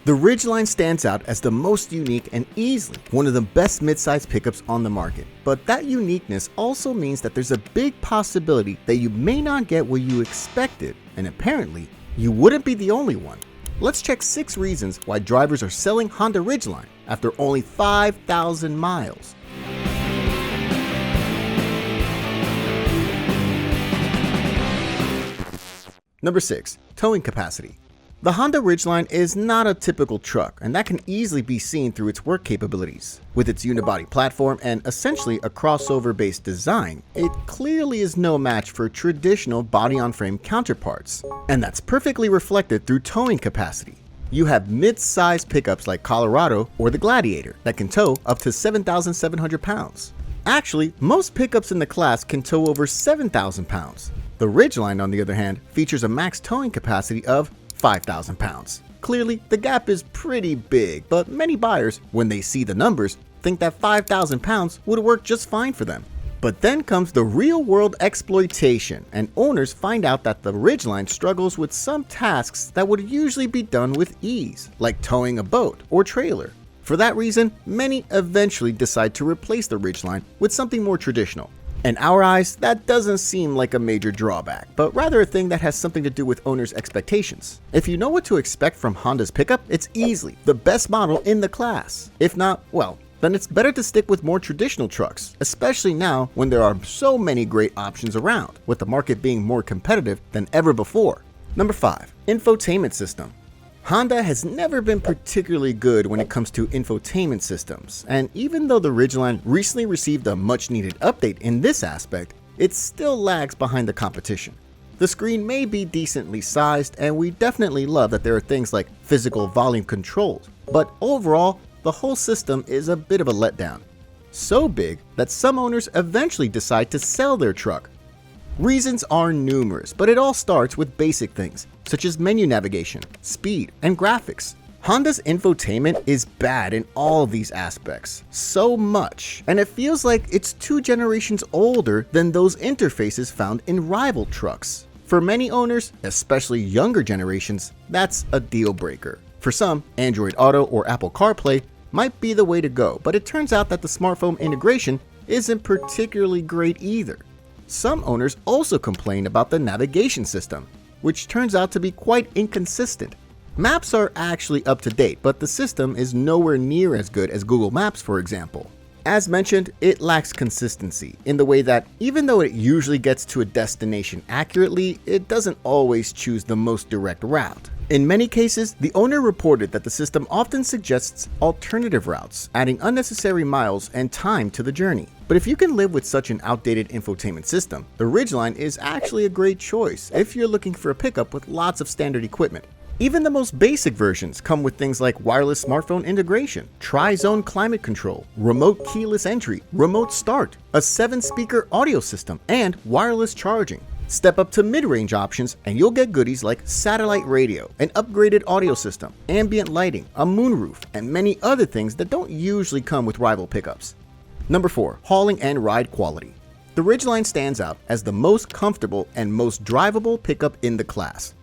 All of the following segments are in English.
The Ridgeline stands out as the most unique and easily one of the best midsize pickups on the market. But that uniqueness also means that there's a big possibility that you may not get what you expected, and apparently, you wouldn't be the only one. Let's check 6 reasons why drivers are selling Honda Ridgeline after only 5,000 miles. Number 6. Towing capacity. The Honda Ridgeline is not a typical truck, and that can easily be seen through its work capabilities. With its unibody platform and essentially a crossover-based design, it clearly is no match for traditional body-on-frame counterparts, and that's perfectly reflected through towing capacity. You have mid-sized pickups like Colorado or the Gladiator that can tow up to 7,700 pounds. Actually, most pickups in the class can tow over 7,000 pounds. The Ridgeline, on the other hand, features a max towing capacity of 5,000 pounds. Clearly, the gap is pretty big, but many buyers, when they see the numbers, think that 5,000 pounds would work just fine for them. But then comes the real-world exploitation, and owners find out that the Ridgeline struggles with some tasks that would usually be done with ease, like towing a boat or trailer. For that reason, many eventually decide to replace the Ridgeline with something more traditional. In our eyes, that doesn't seem like a major drawback, but rather a thing that has something to do with owners' expectations. If you know what to expect from Honda's pickup, it's easily the best model in the class. If not, well, then it's better to stick with more traditional trucks, especially now when there are so many great options around, with the market being more competitive than ever before. Number 5. Infotainment system. Honda has never been particularly good when it comes to infotainment systems, and even though the Ridgeline recently received a much-needed update in this aspect, it still lags behind the competition. The screen may be decently sized, and we definitely love that there are things like physical volume controls, but overall, the whole system is a bit of a letdown. So big that some owners eventually decide to sell their truck. Reasons are numerous, but it all starts with basic things, such as menu navigation, speed, and graphics. Honda's infotainment is bad in all of these aspects, so much, and it feels like it's 2 generations older than those interfaces found in rival trucks. For many owners, especially younger generations, that's a deal breaker. For some, Android Auto or Apple CarPlay might be the way to go, but it turns out that the smartphone integration isn't particularly great either. Some owners also complain about the navigation system, which turns out to be quite inconsistent. Maps are actually up to date, but the system is nowhere near as good as Google Maps, for example. As mentioned, it lacks consistency in the way that even though it usually gets to a destination accurately, it doesn't always choose the most direct route. In many cases, the owner reported that the system often suggests alternative routes, adding unnecessary miles and time to the journey. But if you can live with such an outdated infotainment system, the Ridgeline is actually a great choice if you're looking for a pickup with lots of standard equipment. Even the most basic versions come with things like wireless smartphone integration, tri-zone climate control, remote keyless entry, remote start, a 7-speaker audio system, and wireless charging. Step up to mid-range options and you'll get goodies like satellite radio, an upgraded audio system, ambient lighting, a moonroof, and many other things that don't usually come with rival pickups. Number 4. Hauling and ride quality. The Ridgeline stands out as the most comfortable and most drivable pickup in the class.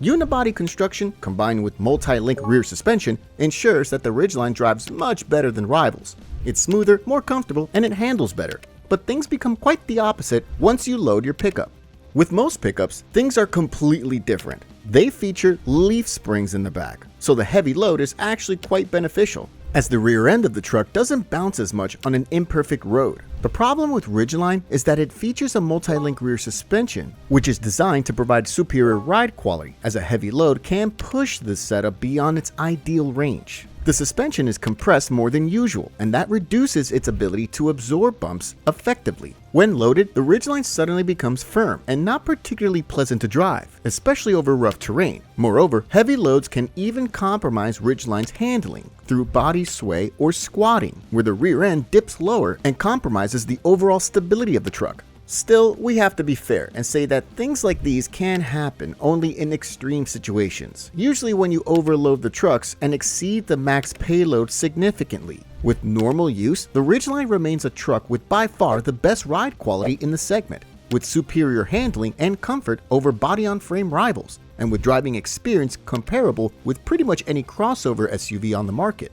Unibody construction combined with multi-link rear suspension ensures that the Ridgeline drives much better than rivals. It's smoother, more comfortable, and it handles better. But things become quite the opposite once you load your pickup. With most pickups, things are completely different. They feature leaf springs in the back, so the heavy load is actually quite beneficial, as the rear end of the truck doesn't bounce as much on an imperfect road. The problem with Ridgeline is that it features a multi-link rear suspension, which is designed to provide superior ride quality, as a heavy load can push this setup beyond its ideal range. The suspension is compressed more than usual, and that reduces its ability to absorb bumps effectively. When loaded, the Ridgeline suddenly becomes firm and not particularly pleasant to drive, especially over rough terrain. Moreover, heavy loads can even compromise Ridgeline's handling through body sway or squatting, where the rear end dips lower and compromises the overall stability of the truck. Still, we have to be fair and say that things like these can happen only in extreme situations, usually when you overload the trucks and exceed the max payload significantly. With normal use, the Ridgeline remains a truck with by far the best ride quality in the segment. with superior handling and comfort over body-on-frame rivals, and with driving experience comparable with pretty much any crossover SUV on the market.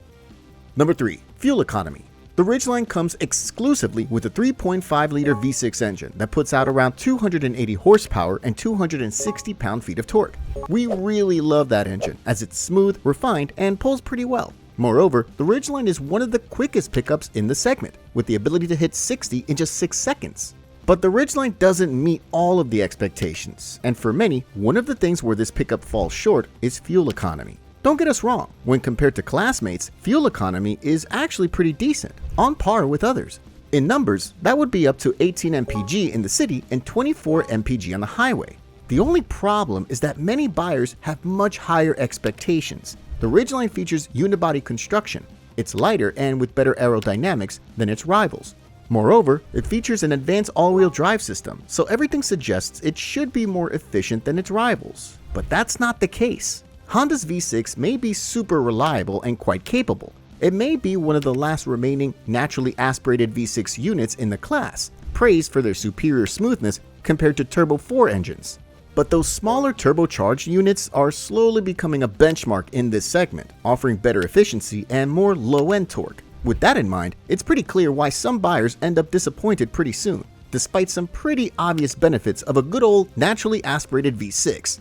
Number 3. Fuel economy. The Ridgeline comes exclusively with a 3.5-liter V6 engine that puts out around 280 horsepower and 260 pound-feet of torque. We really love that engine as it's smooth, refined, and pulls pretty well. Moreover, the Ridgeline is one of the quickest pickups in the segment, with the ability to hit 60 in just 6 seconds. But the Ridgeline doesn't meet all of the expectations, and for many, one of the things where this pickup falls short is fuel economy. Don't get us wrong, when compared to classmates, fuel economy is actually pretty decent, on par with others. In numbers, that would be up to 18 mpg in the city and 24 mpg on the highway. The only problem is that many buyers have much higher expectations. The Ridgeline features unibody construction. It's lighter and with better aerodynamics than its rivals. Moreover, it features an advanced all-wheel drive system, so everything suggests it should be more efficient than its rivals. But that's not the case. Honda's V6 may be super reliable and quite capable. It may be one of the last remaining naturally aspirated V6 units in the class, praised for their superior smoothness compared to Turbo 4 engines. But those smaller turbocharged units are slowly becoming a benchmark in this segment, offering better efficiency and more low-end torque. With that in mind, it's pretty clear why some buyers end up disappointed pretty soon, despite some pretty obvious benefits of a good old naturally aspirated V6.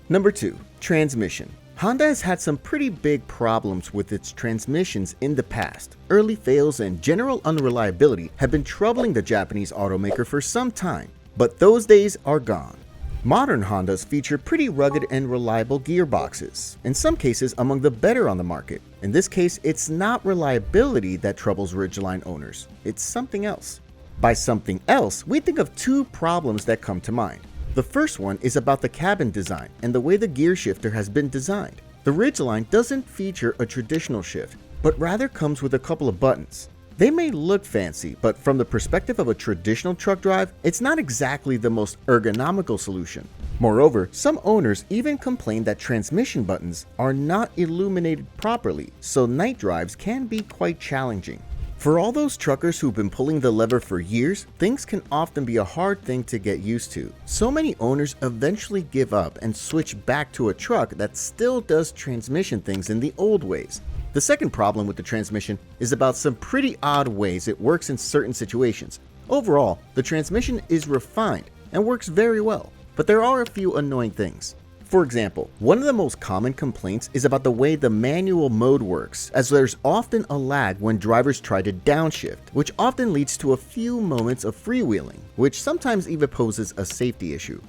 Number 2. Transmission. Honda has had some pretty big problems with its transmissions in the past. Early fails and general unreliability have been troubling the Japanese automaker for some time, but those days are gone. Modern Hondas feature pretty rugged and reliable gearboxes, in some cases among the better on the market. In this case, it's not reliability that troubles Ridgeline owners, it's something else. By something else, we think of 2 problems that come to mind. The first one is about the cabin design and the way the gear shifter has been designed. The Ridgeline doesn't feature a traditional shift, but rather comes with a couple of buttons. They may look fancy, but from the perspective of a traditional truck drive, it's not exactly the most ergonomical solution. Moreover, some owners even complain that transmission buttons are not illuminated properly, so night drives can be quite challenging. For all those truckers who've been pulling the lever for years, things can often be a hard thing to get used to. So many owners eventually give up and switch back to a truck that still does transmission things in the old ways. The second problem with the transmission is about some pretty odd ways it works in certain situations. Overall, the transmission is refined and works very well, but there are a few annoying things. For example, one of the most common complaints is about the way the manual mode works, as there's often a lag when drivers try to downshift, which often leads to a few moments of freewheeling, which sometimes even poses a safety issue.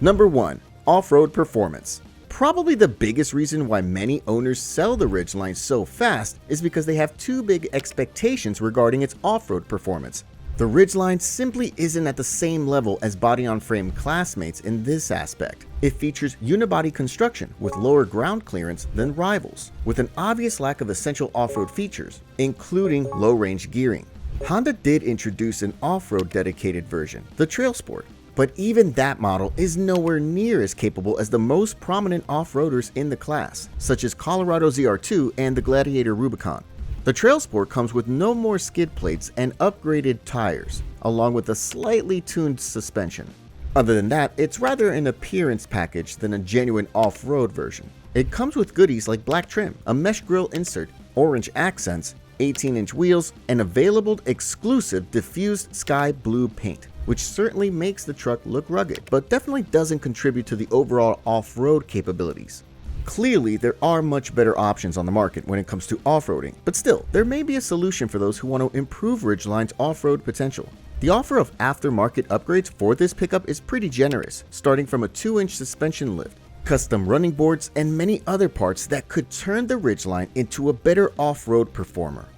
Number 1. Off-road performance. Probably the biggest reason why many owners sell the Ridgeline so fast is because they have too big expectations regarding its off-road performance. The Ridgeline simply isn't at the same level as body-on-frame classmates in this aspect. It features unibody construction with lower ground clearance than rivals, with an obvious lack of essential off-road features, including low-range gearing. Honda did introduce an off-road dedicated version, the Trail Sport, but even that model is nowhere near as capable as the most prominent off-roaders in the class, such as Colorado ZR2 and the Gladiator Rubicon. The Trail Sport comes with no more skid plates and upgraded tires, along with a slightly tuned suspension. Other than that, it's rather an appearance package than a genuine off-road version. It comes with goodies like black trim, a mesh grille insert, orange accents, 18-inch wheels, and available exclusive diffused sky blue paint, which certainly makes the truck look rugged, but definitely doesn't contribute to the overall off-road capabilities. Clearly, there are much better options on the market when it comes to off-roading, but still, there may be a solution for those who want to improve Ridgeline's off-road potential. The offer of aftermarket upgrades for this pickup is pretty generous, starting from a 2-inch suspension lift, custom running boards, and many other parts that could turn the Ridgeline into a better off-road performer.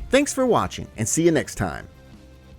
Thanks for watching, and see you next time.